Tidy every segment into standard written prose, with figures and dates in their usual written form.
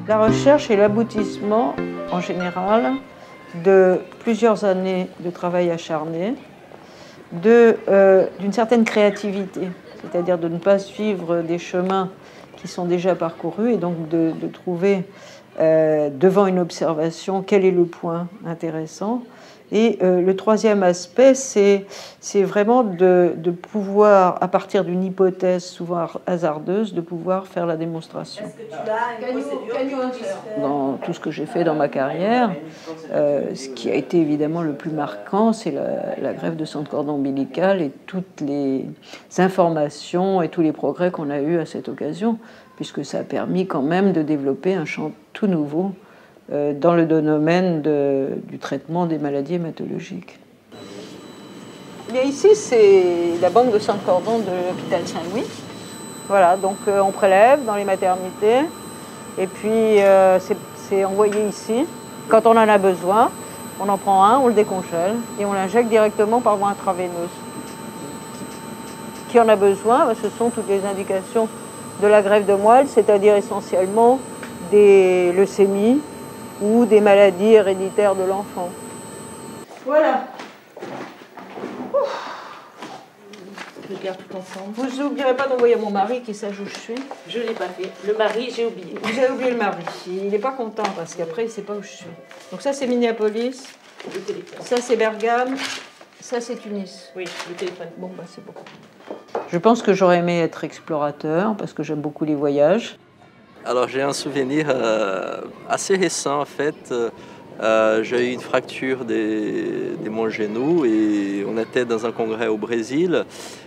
La recherche est l'aboutissement, en général, de plusieurs années de travail acharné, d'une certaine créativité, c'est-à-dire de ne pas suivre des chemins qui sont déjà parcourus et donc de trouver devant une observation quel est le point intéressant. Et le troisième aspect, c'est vraiment de pouvoir, à partir d'une hypothèse souvent hasardeuse, de pouvoir faire la démonstration. Est-ce que tu as une procédure dans tout ce que j'ai fait dans ma carrière, ce qui a été évidemment le plus marquant, c'est la greffe de sang de cordon ombilical et toutes les informations et tous les progrès qu'on a eus à cette occasion, puisque ça a permis quand même de développer un champ tout nouveau dans le domaine du traitement des maladies hématologiques. Bien, ici, c'est la banque de sang de cordon de l'hôpital Saint-Louis. Voilà, donc on prélève dans les maternités et puis c'est envoyé ici. Quand on en a besoin, on en prend un, on le décongèle et on l'injecte directement par voie intraveineuse. Qui en a besoin? Ce sont toutes les indications de la greffe de moelle, c'est-à-dire essentiellement des leucémies ou des maladies héréditaires de l'enfant. Voilà. Je garde tout ensemble. Vous n'oublierez pas d'envoyer à mon mari qui sache où je suis. Je ne l'ai pas fait. Le mari, j'ai oublié. Vous avez oublié le mari. Il n'est pas content parce qu'après, il ne sait pas où je suis. Donc ça, c'est Minneapolis. Le téléphone. Ça, c'est Bergame. Ça, c'est Tunis. Oui, le téléphone. Bon, bah, c'est bon. Je pense que j'aurais aimé être explorateur parce que j'aime beaucoup les voyages. Alors j'ai un souvenir assez récent en fait. J'ai eu une fracture de mon genou et on était dans un congrès au Brésil.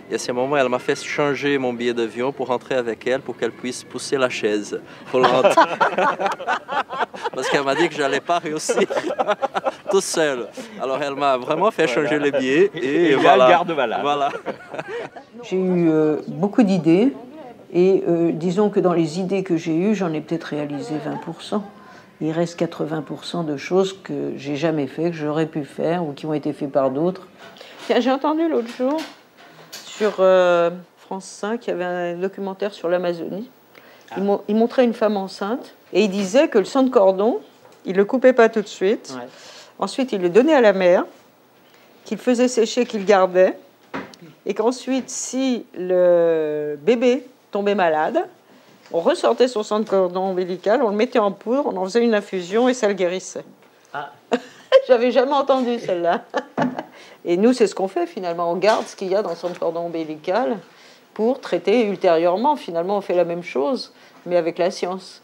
Et à ce moment, elle m'a fait changer mon billet d'avion pour rentrer avec elle pour qu'elle puisse pousser la chaise roulante. Parce qu'elle m'a dit que je n'allais pas réussir tout seul. Alors elle m'a vraiment fait changer le billet. Et voilà. Garde-malade. Voilà. J'ai eu beaucoup d'idées et disons que dans les idées que j'ai eues, j'en ai peut-être réalisé 20%. Il reste 80% de choses que j'ai jamais fait, que j'aurais pu faire ou qui ont été faites par d'autres. Tiens, j'ai entendu l'autre jour sur France 5, il y avait un documentaire sur l'Amazonie. Il montrait une femme enceinte et il disait que le sang de cordon, il ne le coupait pas tout de suite. Ouais. Ensuite, il le donnait à la mère, qu'il faisait sécher, qu'il gardait. Et qu'ensuite, si le bébé tombait malade, on ressortait son sang de cordon ombilical, on le mettait en poudre, on en faisait une infusion et ça le guérissait. Ah. J'avais jamais entendu celle-là. Et nous, c'est ce qu'on fait finalement. On garde ce qu'il y a dans le sang de cordon ombilical pour traiter ultérieurement. Finalement, on fait la même chose, mais avec la science.